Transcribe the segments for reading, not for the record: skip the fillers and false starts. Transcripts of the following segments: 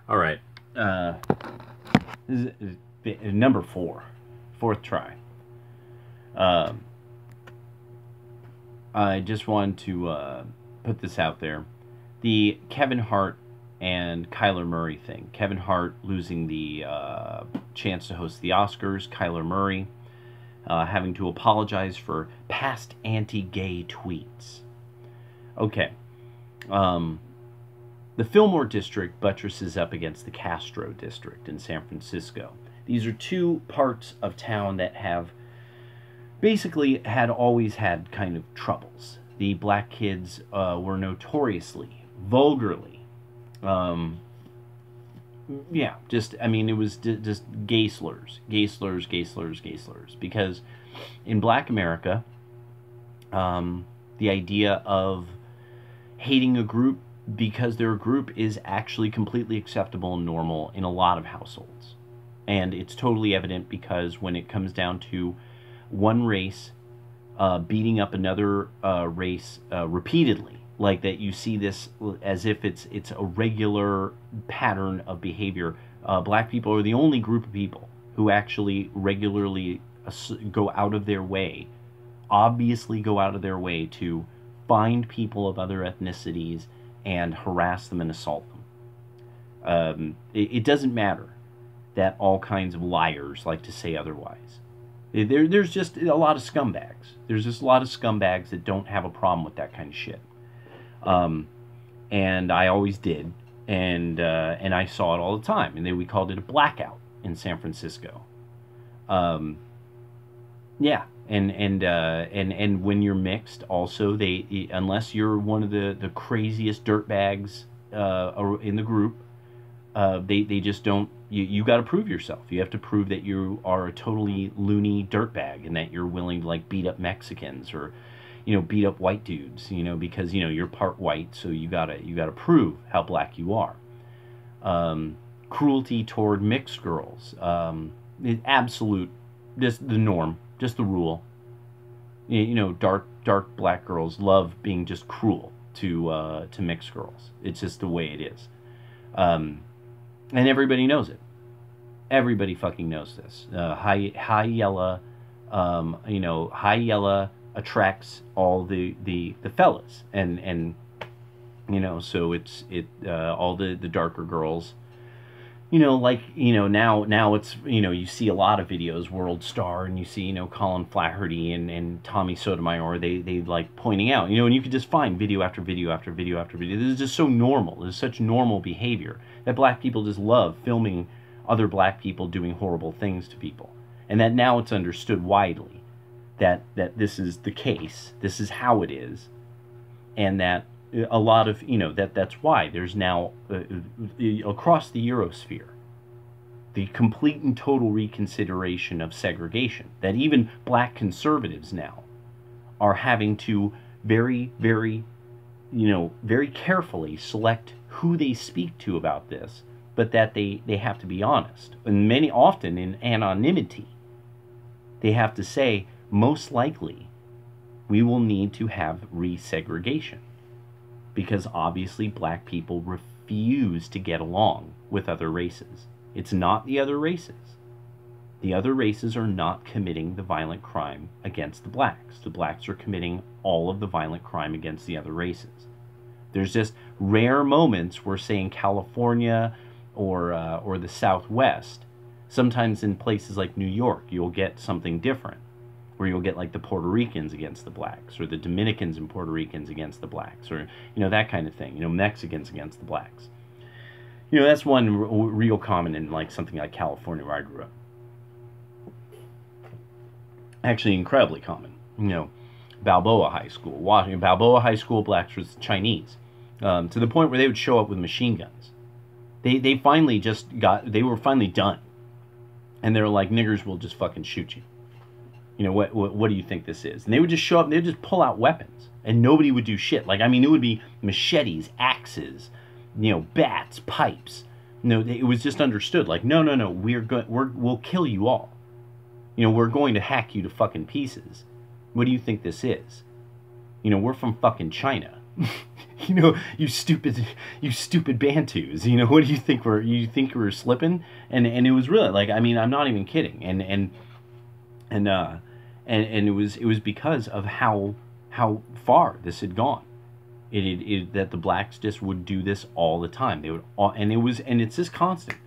All right. This is number 4. Fourth try. Um, I just wanted to put this out there. The Kevin Hart and Kyler Murray thing. Kevin Hart losing the chance to host the Oscars. Kyler Murray having to apologize for past anti-gay tweets. Okay. The Fillmore district buttresses up against the Castro district in San Francisco. These are two parts of town that have basically always had kind of troubles. The black kids were notoriously, vulgarly, yeah, just, I mean, it was just gay slurs, gay slurs, gay slurs, gay slurs. Because in black America, the idea of hating a group because they're a group is actually completely acceptable and normal in a lot of households. And it's totally evident because when it comes down to one race beating up another race repeatedly, like that, you see this as if it's a regular pattern of behavior. Black people are the only group of people who actually regularly go out of their way, obviously go out of their way to find people of other ethnicities and harass them and assault them. It doesn't matter that all kinds of liars like to say otherwise. There's just a lot of scumbags. There's just a lot of scumbags that don't have a problem with that kind of shit. And I always did, and I saw it all the time. And then we called it a blackout in San Francisco. Yeah, and when you're mixed, also unless you're one of the craziest dirtbags in the group, they just don't. You got to prove yourself. You have to prove that you are a totally loony dirtbag and that you're willing to like beat up Mexicans or, beat up white dudes, because you're part white, so you gotta prove how black you are. Cruelty toward mixed girls, absolute, just the norm, just the rule. Dark black girls love being just cruel to mixed girls. It's just the way it is. And everybody knows it. Everybody fucking knows this. High yellow, high yellow attracts all the fellas, and so it's all the darker girls. Now it's, you see a lot of videos, World Star, and you see, Colin Flaherty and Tommy Sotomayor, they like pointing out, and you could just find video after video after video after video. This is just so normal. This is such normal behavior that black people just love filming other black people doing horrible things to people. And that now it's understood widely that this is the case, this is how it is, and that a lot of, that's why there's now, across the Eurosphere, the complete and total reconsideration of segregation, that even black conservatives now are having to very, very, very carefully select who they speak to about this, but that they have to be honest. And often in anonymity, they have to say, most likely, we will need to have resegregation. Because obviously black people refuse to get along with other races. It's not the other races. The other races are not committing the violent crime against the blacks. The blacks are committing all of the violent crime against the other races. There's just rare moments where, say, in California or the Southwest, sometimes in places like New York, you'll get something different, where you'll get like the Puerto Ricans against the blacks, or the Dominicans and Puerto Ricans against the blacks, or that kind of thing. Mexicans against the blacks. That's one real common in like something like California, where I grew up. Actually, incredibly common. Balboa High School, Washington, Balboa High School, blacks was Chinese, to the point where they would show up with machine guns. They finally they were finally done, and they're like, niggers will just fucking shoot you. What do you think this is? And they would just show up and they would just pull out weapons, and nobody would do shit. Like, I mean, it would be machetes, axes, bats, pipes. It was just understood. Like, no, we'll kill you all. We're going to hack you to fucking pieces. What do you think this is? We're from fucking China. You know, you stupid Bantus. You know, what do you think we're slipping? And it was really like, I mean, I'm not even kidding. And and it was because of how far this had gone. That the blacks just would do this all the time. They would and it's just constant.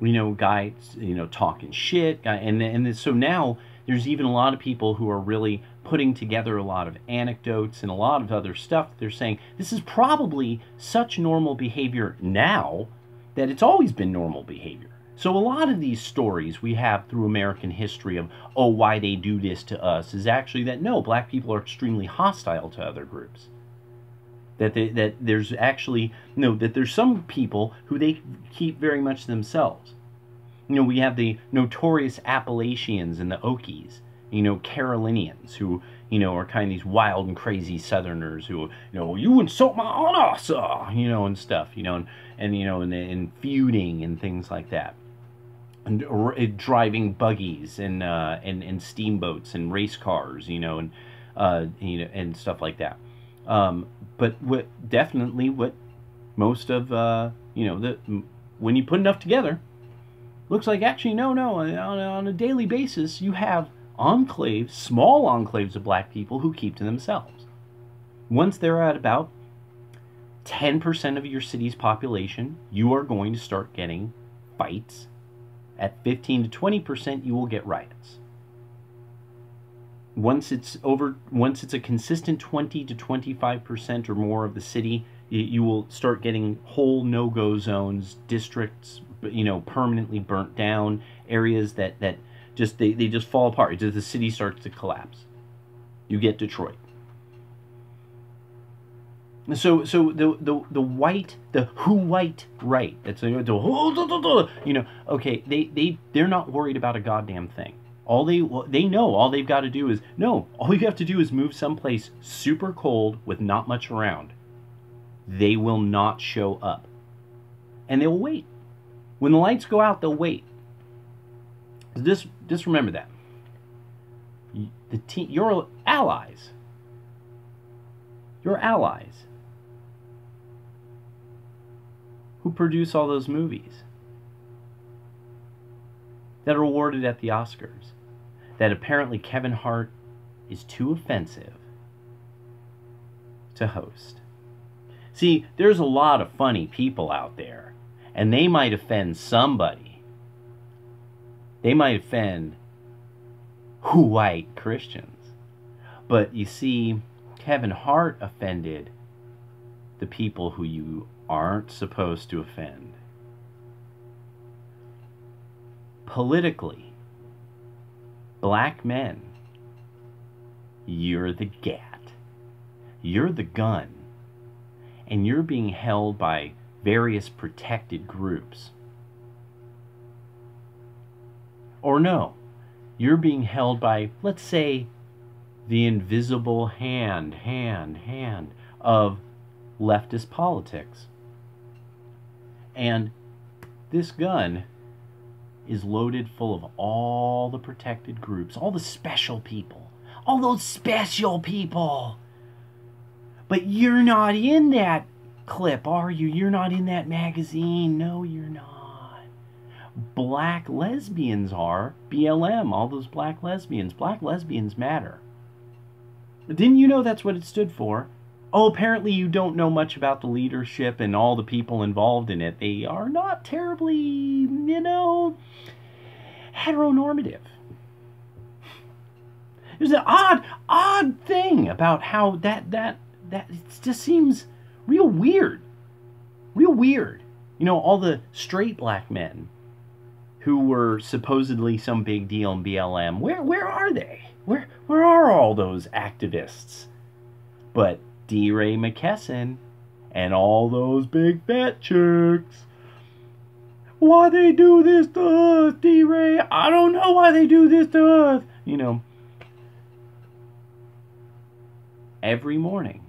You know, guys, you know, talking shit, and so now there's even a lot of people who are really putting together a lot of anecdotes and a lot of other stuff. They're saying this is probably such normal behavior now that it's always been normal behavior. So a lot of these stories we have through American history of, oh, why they do this to us, is actually that no, black people are extremely hostile to other groups. That there's actually, no, that there's some people who they keep very much themselves. You know, we have the notorious Appalachians and the Okies, you know, Carolinians, who, you know, are kind of these wild and crazy Southerners who, you know, you insult my honor, sir, you know, and stuff, you know, and feuding and things like that. And driving buggies and steamboats and race cars, you know, and stuff like that. But what most of you know, when you put enough together, looks like actually no, on a daily basis you have enclaves, small enclaves of black people who keep to themselves. Once they're at about 10% of your city's population, you are going to start getting fights. At 15 to 20%, you will get riots. Once it's a consistent 20 to 25% or more of the city, you will start getting whole no-go zones, districts, you know, permanently burnt down, areas that just they just fall apart. The city starts to collapse. You get Detroit. So the white right, that's, you know, okay, they're not worried about a goddamn thing. All they know, all they've got to do is, no, all you have to do is move someplace super cold with not much around. They will not show up. And they'll wait. When the lights go out, they'll wait. Just remember that. Your allies. Your allies who produce all those movies that are awarded at the Oscars, that apparently Kevin Hart is too offensive to host. See, there's a lot of funny people out there, and they might offend somebody. They might offend white Christians. But you see, Kevin Hart offended the people who you aren't supposed to offend. Politically, black men, you're the gat, you're the gun, and you're being held by various protected groups. Or no, you're being held by, let's say, the invisible hand of leftist politics. And this gun is loaded full of all the protected groups, all the special people, all those special people. But you're not in that clip, are you? You're not in that magazine. No, you're not. Black lesbians are. BLM, all those black lesbians. Black lesbians matter. Didn't you know that's what it stood for? Oh, apparently you don't know much about the leadership and all the people involved in it. They are not terribly, you know, heteronormative. There's an odd thing about how that it just seems real weird. Real weird. You know, all the straight black men who were supposedly some big deal in BLM, where are they? Where are all those activists? But D. Ray McKesson and all those big fat chicks. Why they do this to us, D. Ray? I don't know why they do this to us. You know, every morning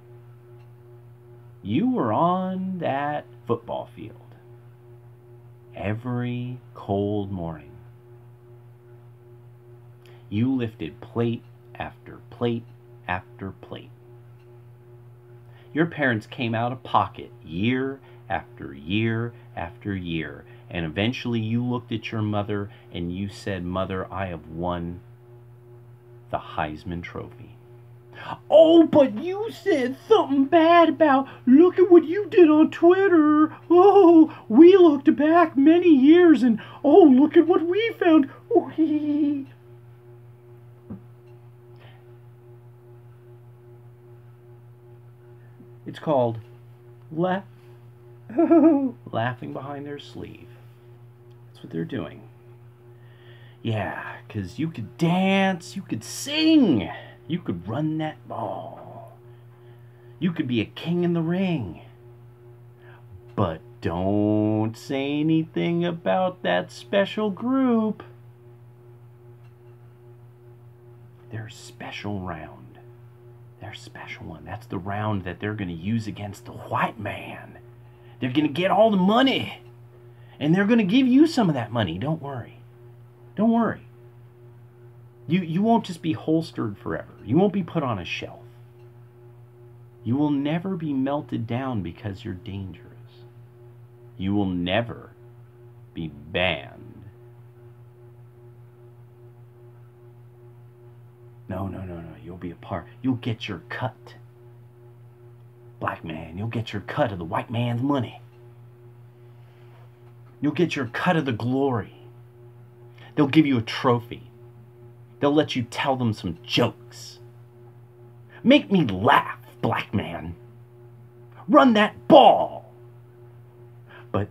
you were on that football field. Every cold morning. You lifted plate after plate after plate. Your parents came out of pocket year after year after year. And eventually you looked at your mother and you said, "Mother, I have won the Heisman Trophy." "Oh, but you said something bad about, look at what you did on Twitter. Oh, we looked back many years and, oh, look at what we found." It's called laughing behind their sleeve. That's what they're doing. Yeah, because you could dance, you could sing, you could run that ball. You could be a king in the ring. But don't say anything about that special group. Their special round. Their special one. That's the round that they're going to use against the white man. They're going to get all the money. And they're going to give you some of that money. Don't worry. Don't worry. You won't just be holstered forever. You won't be put on a shelf. You will never be melted down because you're dangerous. You will never be banned. No. You'll be a part. You'll get your cut. Black man, you'll get your cut of the white man's money. You'll get your cut of the glory. They'll give you a trophy. They'll let you tell them some jokes. Make me laugh, black man. Run that ball. But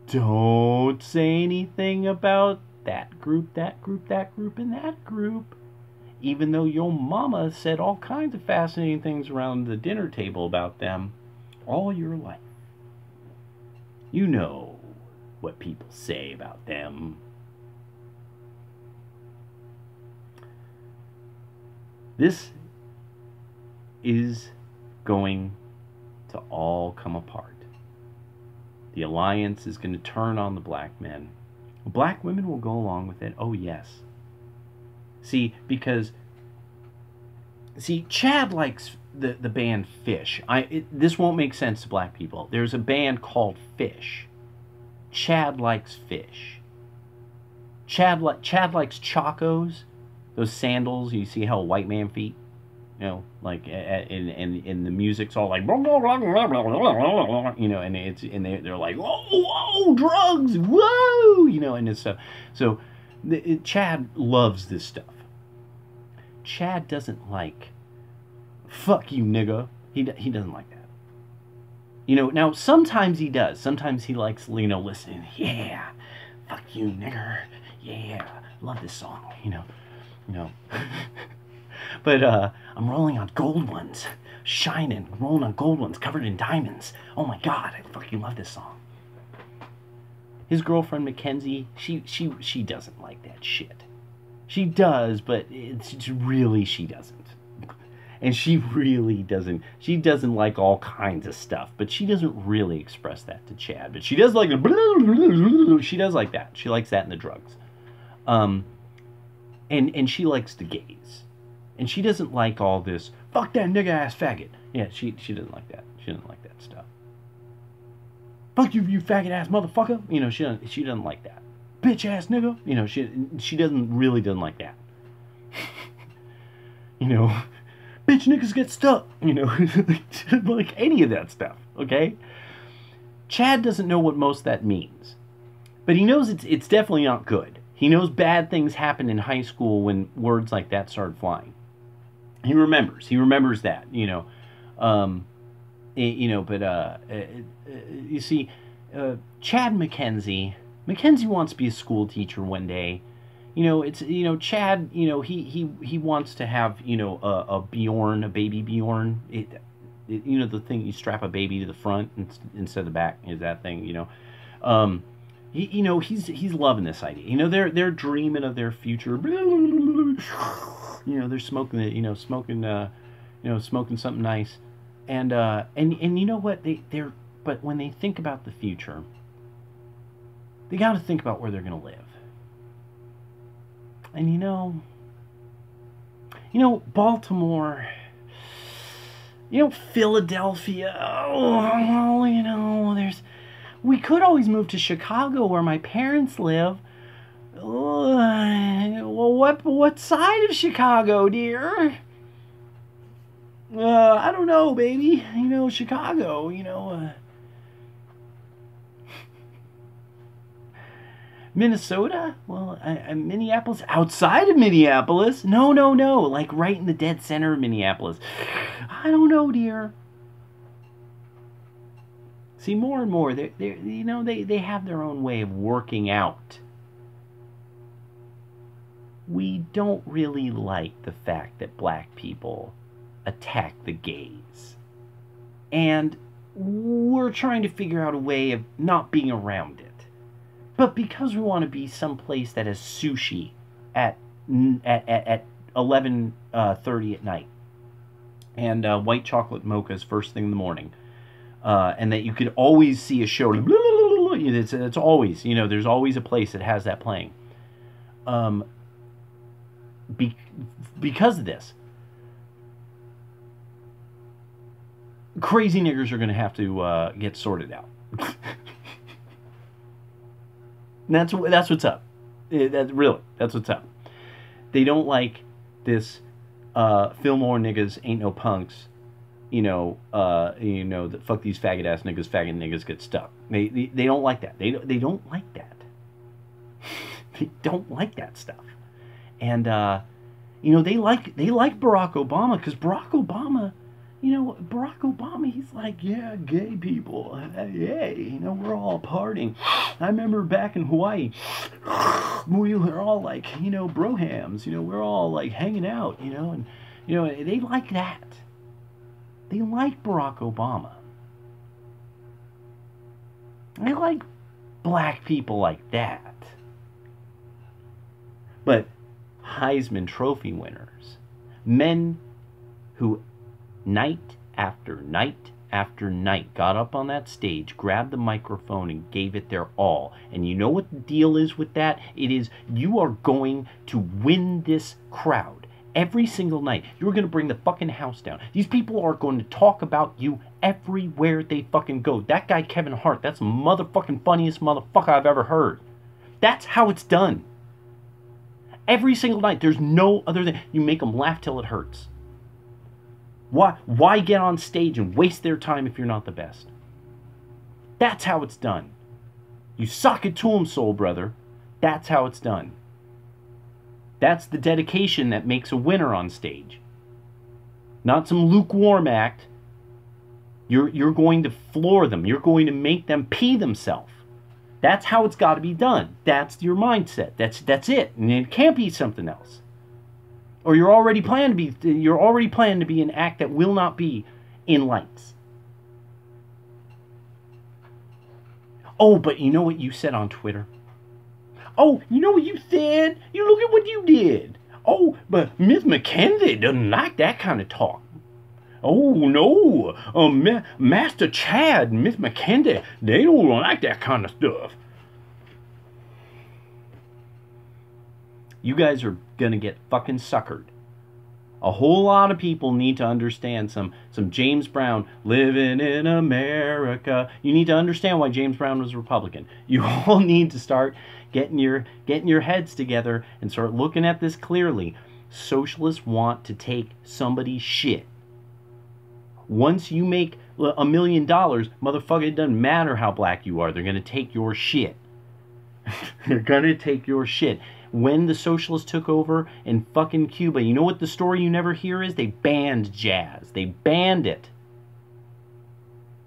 don't say anything about that group, that group, that group, and that group. Even though your mama said all kinds of fascinating things around the dinner table about them all your life. You know what people say about them. This is going to all come apart. The alliance is going to turn on the black men. Black women will go along with it. Oh, yes. Because Chad likes the band Fish. This won't make sense to black people. There's a band called Fish. Chad likes Fish. Chad likes Chacos, those sandals. You see how white man feet, like in the music's all like, and they're like, whoa, drugs, whoa, and it's stuff. So Chad loves this stuff. Chad doesn't like, fuck you, nigga. He doesn't like that. Now sometimes he does. Sometimes he likes, listening. Yeah, fuck you, nigger. Yeah, love this song. But I'm rolling on gold ones, shining, rolling on gold ones, covered in diamonds. Oh my God, I fucking love this song. His girlfriend Mackenzie, she doesn't like that shit. She does, but it's really she doesn't. And she really doesn't. She doesn't like all kinds of stuff, but she doesn't really express that to Chad. But she does like she does like that. She likes that in the drugs. And she likes the gays. And she doesn't like all this fuck that nigga ass faggot. Yeah, she doesn't like that. She doesn't like that stuff. Fuck you, you faggot ass motherfucker. She doesn't like that. Bitch ass nigga. She doesn't like that. Bitch niggas get stuck. Like any of that stuff. Okay. Chad doesn't know what most of that means, but he knows it's definitely not good. He knows bad things happen in high school when words like that started flying. He remembers that. You see, Chad Mackenzie wants to be a school teacher one day. Chad, he wants to have, a Bjorn, a baby Bjorn. The thing you strap a baby to the front instead of the back is that thing, he's loving this idea. They're dreaming of their future. They're smoking smoking something nice. And you know what? But when they think about the future, they got to think about where they're going to live. And Baltimore, Philadelphia. Oh, we could always move to Chicago where my parents live. Well, what side of Chicago, dear? I don't know, baby. Chicago, Minnesota? Well, Minneapolis? Outside of Minneapolis? No. Like right in the dead center of Minneapolis. I don't know, dear. See, more and more, they have their own way of working out. We don't really like the fact that black people attack the gays. And we're trying to figure out a way of not being around it. But because we want to be someplace that has sushi at 11:30 at night, and white chocolate mochas first thing in the morning, and that you could always see a show, it's always, there's always a place that has that playing. Because of this, crazy niggers are going to have to get sorted out. That's what's up. That's what's up. They don't like this Fillmore niggas ain't no punks. That fuck these faggot ass niggas. Faggot niggas get stuck. They don't like that. They don't like that. They don't like that stuff. And they like Barack Obama, because Barack Obama, he's like, yeah, gay people, hey, we're all partying. I remember back in Hawaii, we were all like, brohams, we're all like hanging out, and they like that. They like Barack Obama. They like black people like that. But Heisman Trophy winners, men who night after night after night got up on that stage, grabbed the microphone, and gave it their all. And you know what the deal is with that? It is, you are going to win this crowd every single night. You're going to bring the fucking house down. These people are going to talk about you everywhere they fucking go. That guy Kevin Hart, that's the motherfucking funniest motherfucker I've ever heard. That's how it's done. Every single night. There's no other thing. You make them laugh till it hurts. Why get on stage and waste their time if you're not the best? That's how it's done. You sock it to them, soul brother. That's how it's done. That's the dedication that makes a winner on stage. Not some lukewarm act. You're going to floor them. You're going to make them pee themselves. That's how it's got to be done. That's your mindset. That's it. And it can't be something else. Or you're already planning to be an act that will not be in lights. Oh, but you know what you said on Twitter? Oh, you know what you said? You look at what you did. Oh, but Miss McKenzie doesn't like that kind of talk. Oh, no. Master Chad and Miss McKenzie, they don't like that kind of stuff. You guys are going to get fucking suckered. A whole lot of people need to understand some James Brown, living in America. You need to understand why James Brown was Republican. You all need to start getting your heads together and start looking at this clearly. Socialists want to take somebody's shit. Once you make $1 million, motherfucker, it doesn't matter how black you are. They're going to take your shit. They're going to take your shit. When the socialists took over in fucking Cuba, you know what the story you never hear is? They banned jazz. They banned it.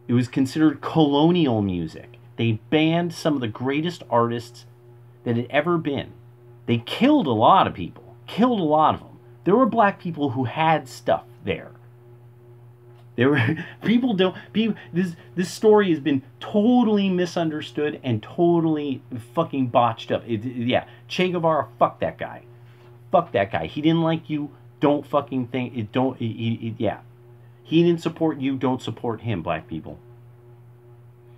It was considered colonial music. They banned some of the greatest artists that had ever been. They killed a lot of people. Killed a lot of them. There were black people who had stuff there. There were people don't. This story has been totally misunderstood and totally fucking botched up. Yeah, Che Guevara, fuck that guy. Fuck that guy. He didn't like you. Don't fucking think it. Don't. Yeah, he didn't support you. Don't support him, black people.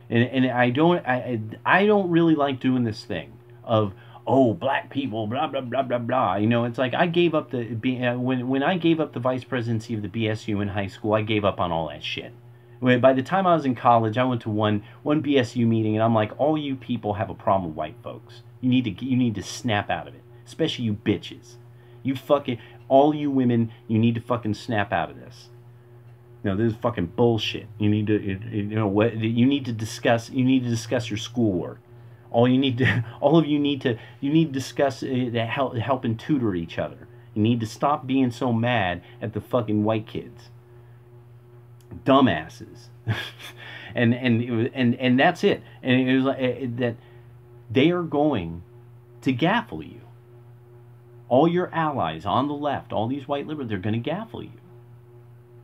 And I don't really like doing this thing of, oh, black people, blah blah blah blah blah. You know, it's like I gave up when I gave up the vice presidency of the BSU in high school, I gave up on all that shit. By the time I was in college, I went to one BSU meeting, and I'm like, all you people have a problem with white folks. You need to snap out of it, especially you bitches. You fucking, all you women, you need to fucking snap out of this. No, this is fucking bullshit. You need to, you know what? You need to discuss. You need to discuss your schoolwork. All of you need to discuss help and tutor each other. You need to stop being so mad at the fucking white kids, dumbasses, and that's it. And it was like that they are going to gaffle you. All your allies on the left, all these white liberals, they're going to gaffle you.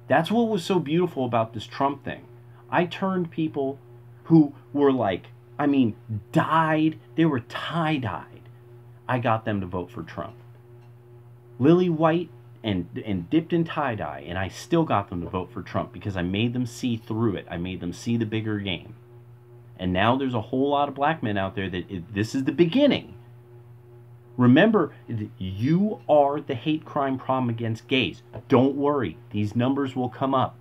That's what was so beautiful about this Trump thing. I turned people who were like, I mean, dyed, they were tie-dyed. I got them to vote for Trump. Lily white and dipped in tie-dye, and I still got them to vote for Trump because I made them see through it. I made them see the bigger game. And now there's a whole lot of black men out there that this is the beginning. Remember, you are the hate crime problem against gays. Don't worry. These numbers will come up.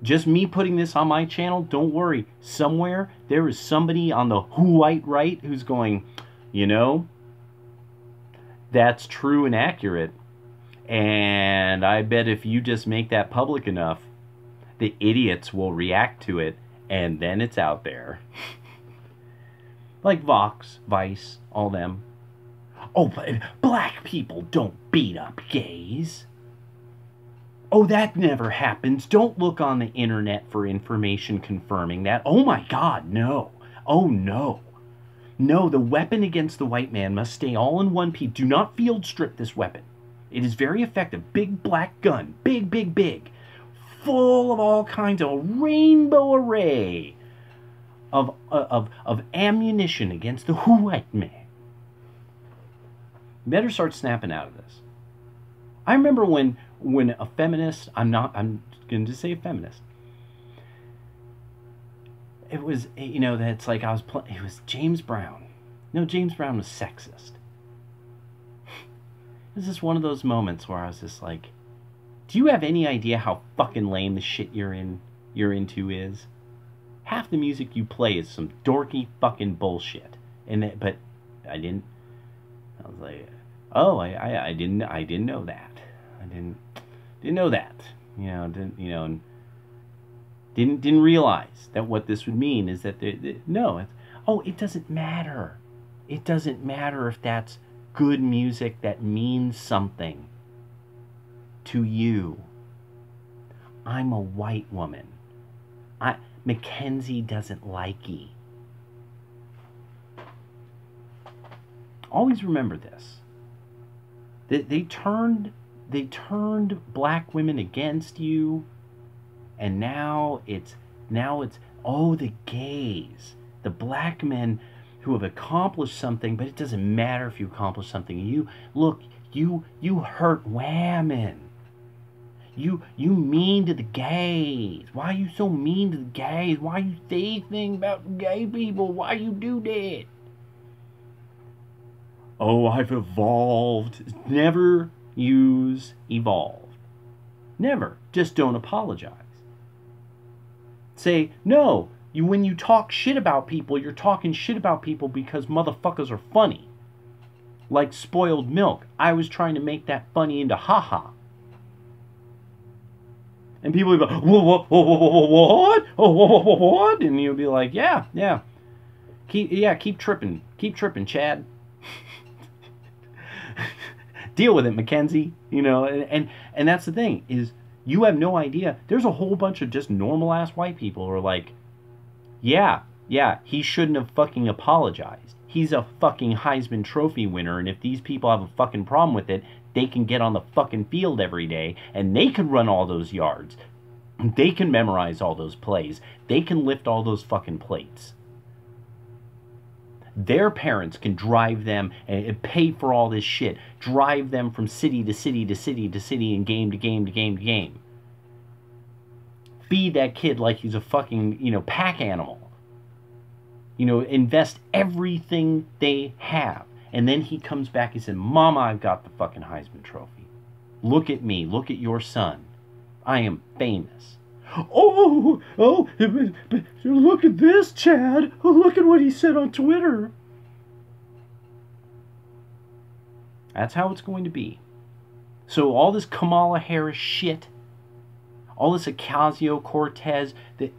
Just me putting this on my channel, don't worry. Somewhere, there is somebody on the white right who's going, you know, that's true and accurate. And I bet if you just make that public enough, the idiots will react to it, and then it's out there. Like Vox, Vice, all them. Oh, but black people don't beat up gays. Oh, that never happens. Don't look on the internet for information confirming that. Oh my God, no. Oh no. No, the weapon against the white man must stay all in one piece. Do not field strip this weapon. It is very effective. Big black gun. Big, big, big. Full of all kinds of rainbow array of ammunition against the white man. Better start snapping out of this. I remember when a feminist, I'm going to say a feminist. It was, you know, that's like it was James Brown. No, James Brown was sexist. This is one of those moments where I was just like, do you have any idea how fucking lame the shit you're into is? Half the music you play is some dorky fucking bullshit. But I didn't. I was like, oh, I didn't know that. I didn't know that. You know, didn't realize that what this would mean is that no. It doesn't matter. It doesn't matter if that's good music that means something to you. I'm a white woman. Mackenzie doesn't like ye. Always remember this. They turned black women against you, and now it's oh, the gays, the black men who have accomplished something, but it doesn't matter if you accomplish something. You hurt women. You mean to the gays. Why are you so mean to the gays? Why you say things about gay people? Why you do that? Oh, I've evolved. Never use evolved. Never. Just don't apologize. Say, no, when you talk shit about people, you're talking shit about people because motherfuckers are funny. Like spoiled milk. I was trying to make that funny into haha. And people would be like, what? What? And you'll be like, yeah. Keep tripping. Keep tripping, Chad. Deal with it, Mackenzie. You know, and that's the thing, is you have no idea. There's a whole bunch of just normal-ass white people who are like, yeah, he shouldn't have fucking apologized. He's a fucking Heisman Trophy winner, and if these people have a fucking problem with it, they can get on the fucking field every day, and they can run all those yards. They can memorize all those plays. They can lift all those fucking plates. Their parents can drive them and pay for all this shit. Drive them from city to city to city to city and game to game to game to game. Feed that kid like he's a fucking, pack animal. You know, invest everything they have. And then he comes back and said, Mama, I've got the fucking Heisman Trophy. Look at me. Look at your son. I am famous. Oh, look at this, Chad. Look at what he said on Twitter. That's how it's going to be. So all this Kamala Harris shit, all this Ocasio-Cortez, that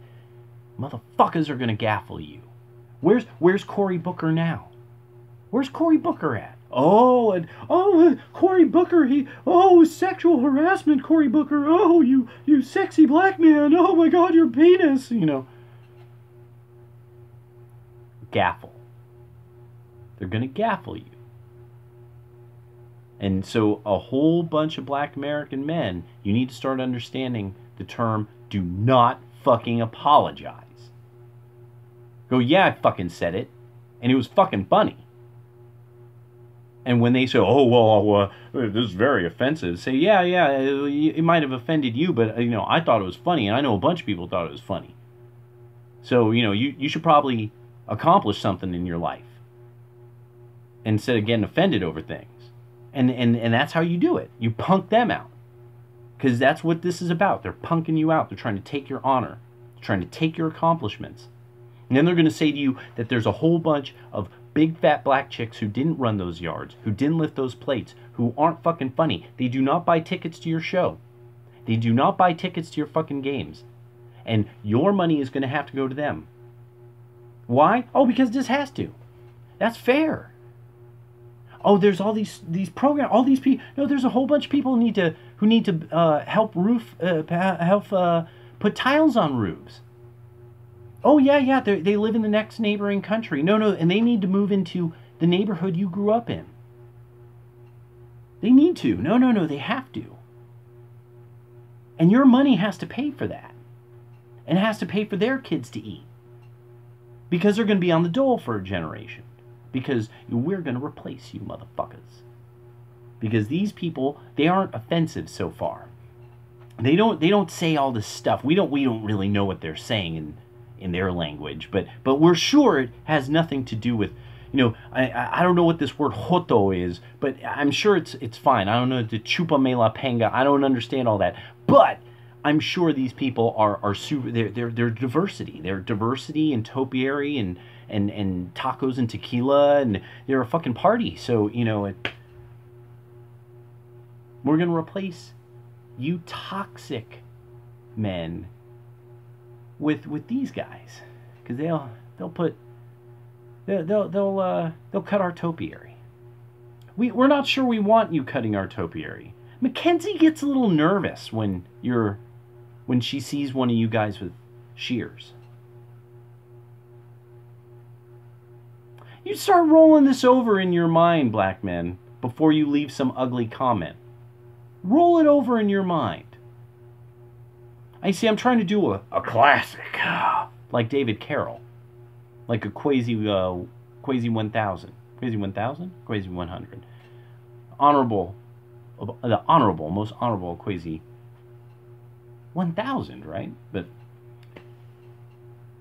motherfuckers are going to gaffle you. Where's Cory Booker now? Where's Cory Booker at? Oh, Cory Booker, sexual harassment, Cory Booker. Oh, you sexy black man. Oh my God, your penis. You know. Gaffle. They're going to gaffle you. And so a whole bunch of black American men, you need to start understanding the term, do not fucking apologize. Go, yeah, I fucking said it. And it was fucking funny. And when they say, oh, well, this is very offensive, say, yeah, it might have offended you, but, you know, I thought it was funny, and I know a bunch of people thought it was funny. So, you know, you should probably accomplish something in your life instead of getting offended over things. And that's how you do it. You punk them out. Because that's what this is about. They're punking you out. They're trying to take your honor. They're trying to take your accomplishments. And then they're going to say to you that there's a whole bunch of big fat black chicks who didn't run those yards, who didn't lift those plates, who aren't fucking funny. They do not buy tickets to your show. They do not buy tickets to your fucking games. And your money is going to have to go to them. Why? Oh, because this has to. That's fair. Oh, there's all these programs, all these people. No, there's a whole bunch of people who need to help put tiles on roofs. Oh yeah, they live in the next neighboring country. No, and they need to move into the neighborhood you grew up in. They need to. No, they have to. And your money has to pay for that. And it has to pay for their kids to eat. Because they're going to be on the dole for a generation. Because we're going to replace you, motherfuckers. Because these people, they aren't offensive so far. They don't say all this stuff. We don't really know what they're saying in their language, but we're sure it has nothing to do with, you know, I don't know what this word hoto is, but I'm sure it's fine. I don't know the chupa me la panga. I don't understand all that, but I'm sure these people are super. They're diversity. They're diversity and topiary and tacos and tequila, and they're a fucking party. So, you know, we're gonna replace you toxic men with these guys, because they'll cut our topiary. We're not sure we want you cutting our topiary. Mackenzie gets a little nervous when she sees one of you guys with shears. You start rolling this over in your mind, black men, before you leave some ugly comment. Roll it over in your mind. I see I'm trying to do a classic, like David Carroll. Like a Quasi 1000. Quasi 1000? Quasi 100. The honorable, most honorable Quasi 1000, right? But,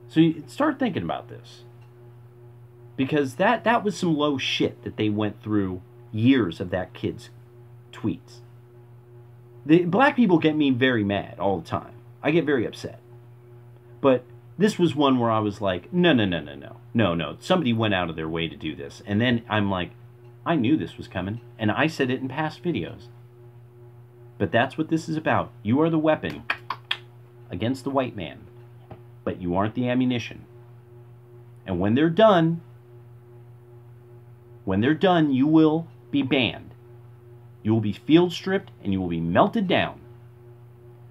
so you start thinking about this. Because that was some low shit that they went through years of that kid's tweets. The black people get me very mad all the time. I get very upset. But this was one where I was like, no. Somebody went out of their way to do this. And then I'm like, I knew this was coming. And I said it in past videos. But that's what this is about. You are the weapon against the white man. But you aren't the ammunition. And when they're done, you will be banned. You will be field stripped and you will be melted down.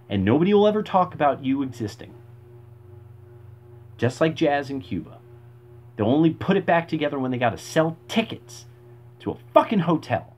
And nobody will ever talk about you existing. Just like jazz in Cuba. They'll only put it back together when they gotta sell tickets to a fucking hotel.